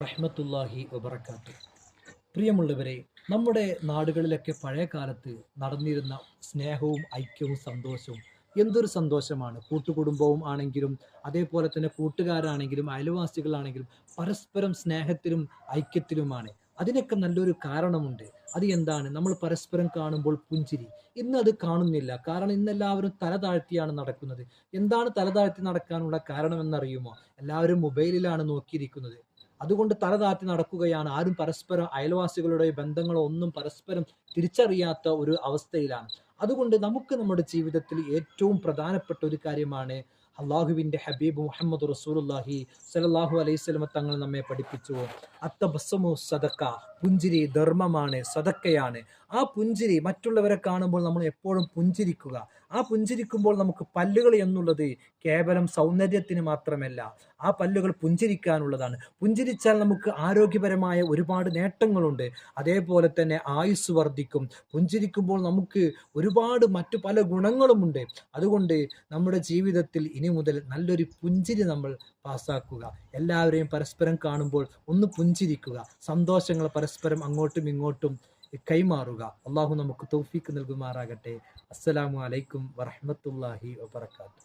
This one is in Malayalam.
റഹ്മത്തുള്ളാഹി വബറകാത്തു. പ്രിയമുള്ളവരെ, നമ്മുടെ നാടുകളിലൊക്കെ പഴയ കാലത്ത് നടന്നിരുന്ന സ്നേഹവും ഐക്യവും സന്തോഷവും എന്തൊരു സന്തോഷമാണ്. കൂട്ടുകുടുംബവും ആണെങ്കിലും അതേപോലെ തന്നെ കൂട്ടുകാരാണെങ്കിലും അയൽവാസികളാണെങ്കിലും പരസ്പരം സ്നേഹത്തിലും ഐക്യത്തിലുമാണ്. അതിനൊക്കെ നല്ലൊരു കാരണമുണ്ട്. അത് എന്താണ്? നമ്മൾ പരസ്പരം കാണുമ്പോൾ പുഞ്ചിരി. ഇന്ന് അത് കാണുന്നില്ല. കാരണം ഇന്ന് എല്ലാവരും തല താഴ്ത്തിയാണ് നടക്കുന്നത്. എന്താണ് തല താഴ്ത്തി നടക്കാനുള്ള കാരണമെന്നറിയുമോ? എല്ലാവരും മൊബൈലിലാണ് നോക്കിയിരിക്കുന്നത്. അതുകൊണ്ട് തല താഴ്ത്തി നടക്കുകയാണ്. ആരും പരസ്പരം അയൽവാസികളുടെ ബന്ധങ്ങളോ ഒന്നും പരസ്പരം തിരിച്ചറിയാത്ത ഒരു അവസ്ഥയിലാണ്. അതുകൊണ്ട് നമുക്ക് നമ്മുടെ ജീവിതത്തിൽ ഏറ്റവും പ്രധാനപ്പെട്ട ഒരു കാര്യമാണ് അള്ളാഹുവിന്റെ ഹബീബ് മുഹമ്മദ് റസൂലുള്ളാഹി സ്വല്ലല്ലാഹു അലൈഹി വസല്ലമ തങ്ങൾ നമ്മെ പഠിപ്പിച്ചു. അത്തബസ്സമു സദക്ക, പുഞ്ചിരി ധർമ്മമാണ്, സദക്കയാണ്. ആ പുഞ്ചിരി മറ്റുള്ളവരെ കാണുമ്പോൾ നമ്മൾ എപ്പോഴും പുഞ്ചിരിക്കുക. ആ പുഞ്ചിരിക്കുമ്പോൾ നമുക്ക് പല്ലുകൾ എന്നുള്ളത് കേവലം സൗന്ദര്യത്തിന് മാത്രമല്ല, ആ പല്ലുകൾ പുഞ്ചിരിക്കാനുള്ളതാണ്. പുഞ്ചിരിച്ചാൽ നമുക്ക് ആരോഗ്യപരമായ ഒരുപാട് നേട്ടങ്ങളുണ്ട്. അതേപോലെ തന്നെ ആയുസ് വർദ്ധിക്കും. പുഞ്ചിരിക്കുമ്പോൾ നമുക്ക് ഒരുപാട് മറ്റു പല ഗുണങ്ങളുമുണ്ട്. അതുകൊണ്ട് നമ്മുടെ ജീവിതത്തിൽ ഇനി മുതൽ നല്ലൊരു പുഞ്ചിരി നമ്മൾ പാസ്സാക്കുക. എല്ലാവരെയും പരസ്പരം കാണുമ്പോൾ ഒന്ന് പുഞ്ചിരിക്കുക. സന്തോഷങ്ങൾ പരസ്പരം അങ്ങോട്ടും ഇങ്ങോട്ടും കൈമാറുക. അള്ളാഹു നമുക്ക് തൗഫീക്ക് നൽകുമാറാകട്ടെ. അസ്സലാമു അലൈക്കും വറഹ്മത്തുള്ളാഹി വബറകാതുഹു.